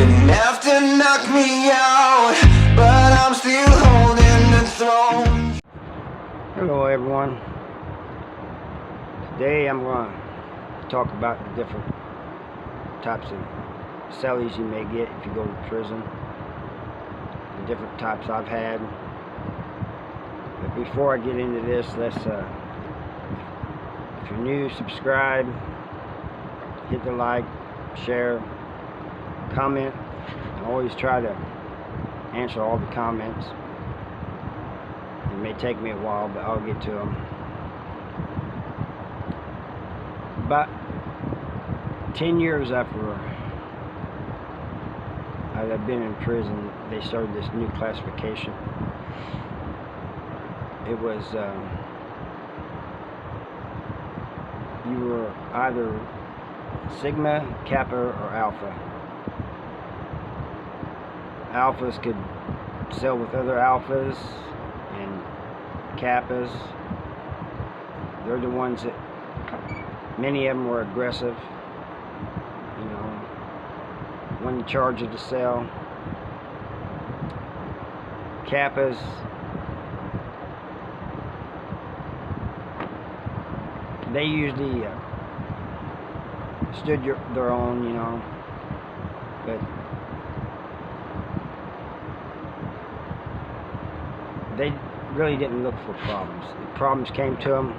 didn't have to knock me out, but I'm still holding the throne. Hello everyone. Today I'm going to talk about the different types of cellies you may get if you go to prison. The different types I've had. But before I get into this, let's if you're new, subscribe, hit the like, share, comment. I always try to answer all the comments. It may take me a while, but I'll get to them. About 10 years after I've been in prison, they started this new classification. It was you were either Sigma, Kappa, or Alpha. Alphas could cell with other alphas, and Kappas, they're the ones that, many of them were aggressive, you know, when in charge of the cell. Kappas, they usually stood their own, you know, but they really didn't look for problems. If problems came to them,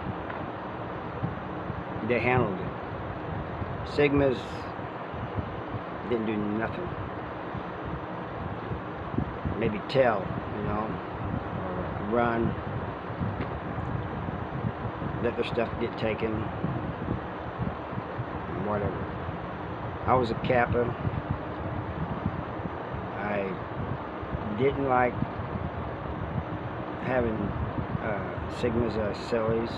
they handled it. Sigmas didn't do nothing. Maybe tell, you know, or run, let their stuff get taken, whatever. I was a Kappa. I didn't like having Sigmas as Cellies,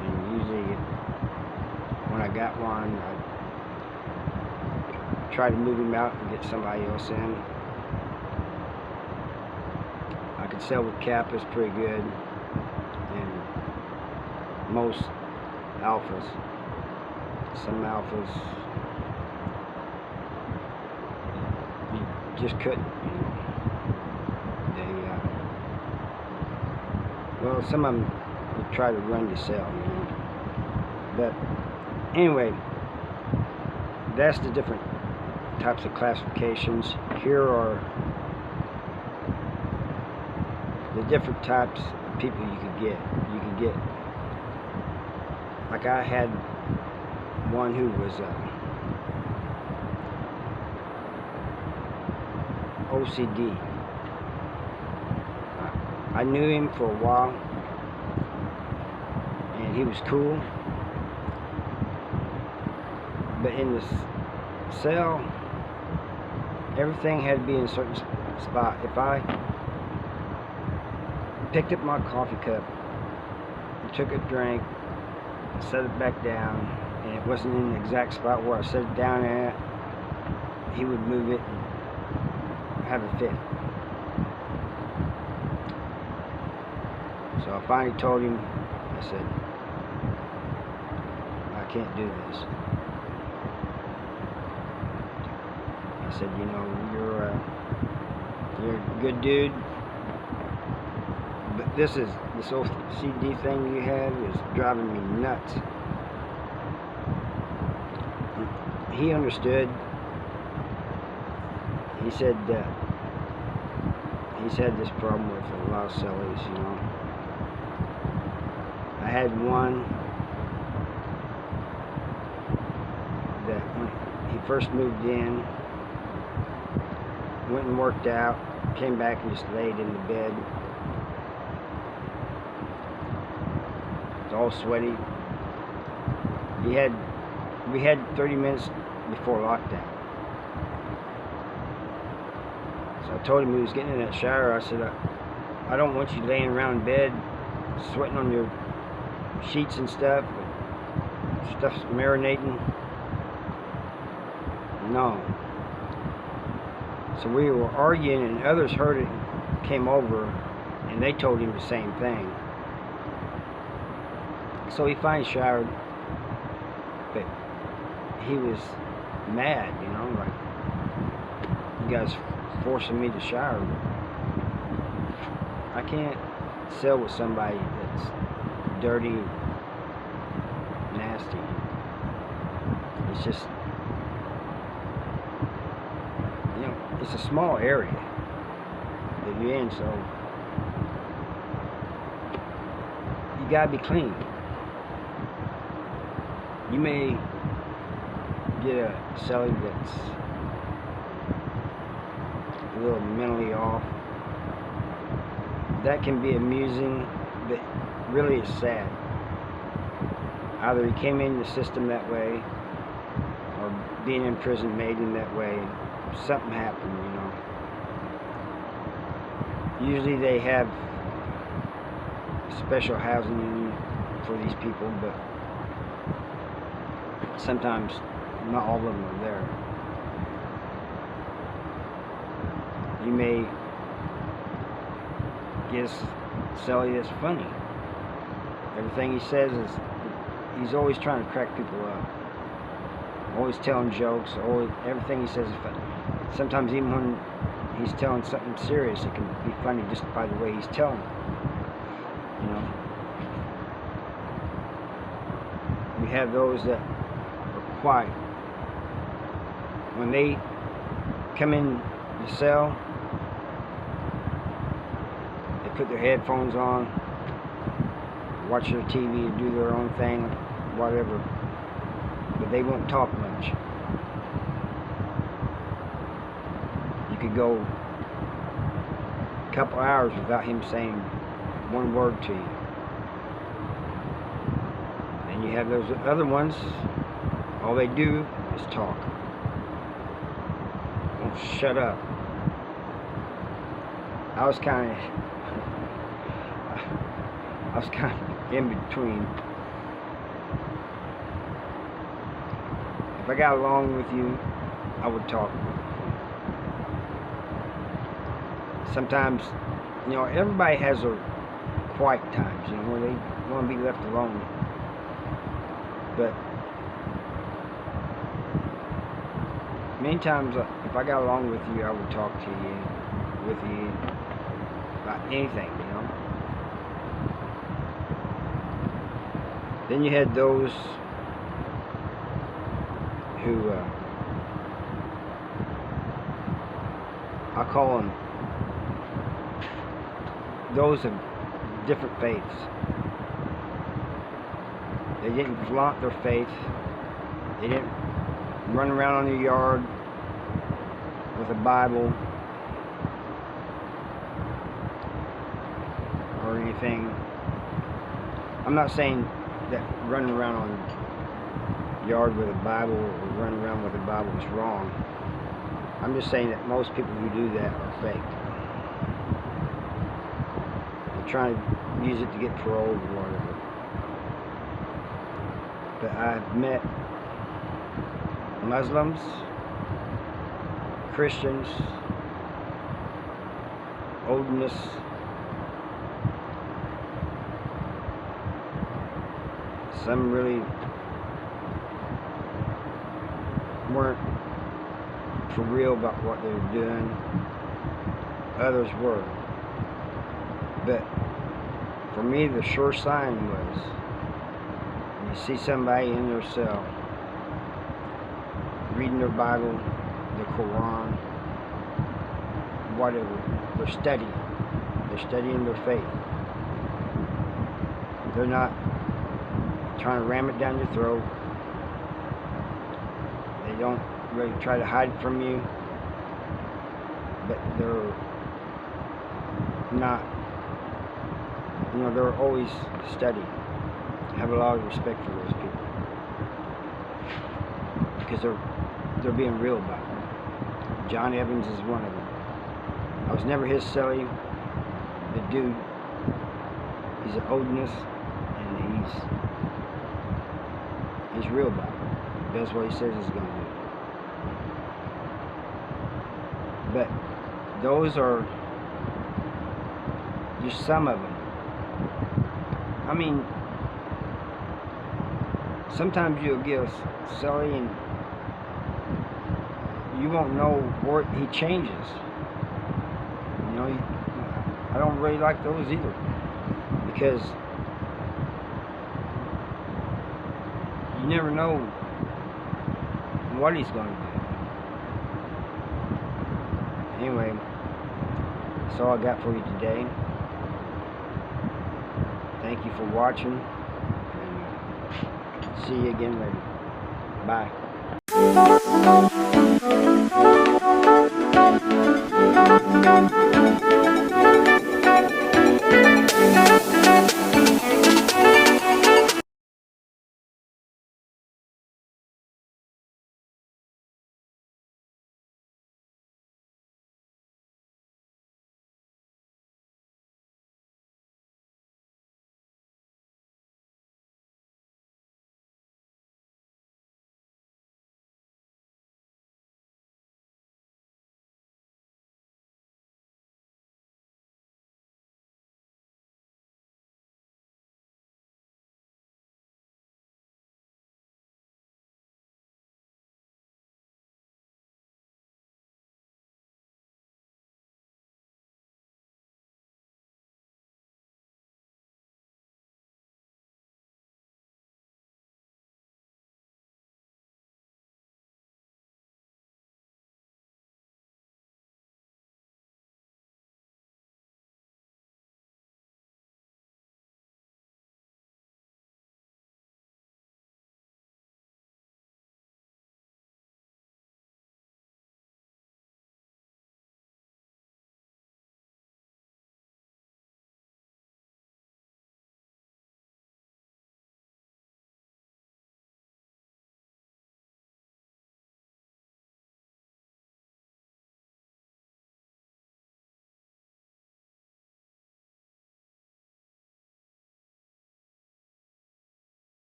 and usually when I got one, I try to move him out and get somebody else in. I could cell with Kappas pretty good, and most alphas. Some alphas you just couldn't, you know. They well, some of them would try to run the cell, you know. But anyway, that's the different types of classifications. Here are the different types of people you could get. You could get, like I had one who was OCD. I knew him for a while, and he was cool. But in the cell, everything had to be in a certain spot. If I picked up my coffee cup and took a drink, set it back down, and it wasn't in the exact spot where I set it down at, he would move it and have a fit. So I finally told him, I said, I can't do this. I said, you know, you're a good dude, but this OCD thing you have is driving me nuts. He understood. He said he's had this problem with a lot of cellies, you know. I had one that when he first moved in, went and worked out, came back and just laid in the bed. It's all sweaty. We had 30 minutes before lockdown. So I told him he was getting in that shower. I said, I don't want you laying around in bed, sweating on your sheets and stuff, stuff's marinating. No. So we were arguing, and others heard it, came over, and they told him the same thing. So he finally showered, but he was mad, you know, like, guys forcing me to shower. I can't sell with somebody that's dirty, nasty. It's just, you know, it's a small area that you're in, so you gotta be clean. You may get a cellie that's a little mentally off. That can be amusing, but really it's sad. Either he came in the system that way, or being in prison made him that way. Something happened, you know. Usually they have special housing for these people, but sometimes not all of them are there. You may get a cellie that's funny. Everything he says is, he's always trying to crack people up. Always telling jokes, everything he says is funny. Sometimes even when he's telling something serious, it can be funny just by the way he's telling it. You know? We have those that are quiet. When they come in the cell, they put their headphones on, watch their TV, do their own thing, whatever. But they won't talk much. You could go a couple hours without him saying one word to you. And you have those other ones, all they do is talk. Won't shut up. I was kind of in between. If I got along with you, I would talk. Sometimes, you know, everybody has their quiet times, you know, where they want to be left alone. But many times, if I got along with you, I would talk to you, with you, about anything, you know. Then you had those who, I call them those of different faiths. They didn't flaunt their faith. They didn't run around on the yard with a Bible or anything. I'm not saying that running around on the yard with a Bible or running around with a Bible is wrong. I'm just saying that most people who do that are fake. They're trying to use it to get paroled or whatever. But I've met Muslims, Christians, oldness, some really weren't for real about what they were doing. Others were. But for me, the sure sign was when you see somebody in their cell reading their Bible, the Quran, whatever, they're studying. They're studying their faith. They're not trying to ram it down your throat. They don't really try to hide it from you, but they're not, you know, they're always studying. I have a lot of respect for those people because they're being real about it. John Evans is one of them. I was never his cellie. The dude, he's an oldness, and he's real about it. He does what he says he's going to do. But those are just some of them. I mean, sometimes you'll get a cellie and you won't know where he changes. You know, I don't really like those either, because you never know what he's going to do. Anyway, that's all I got for you today. Thank you for watching, and see you again later. Bye.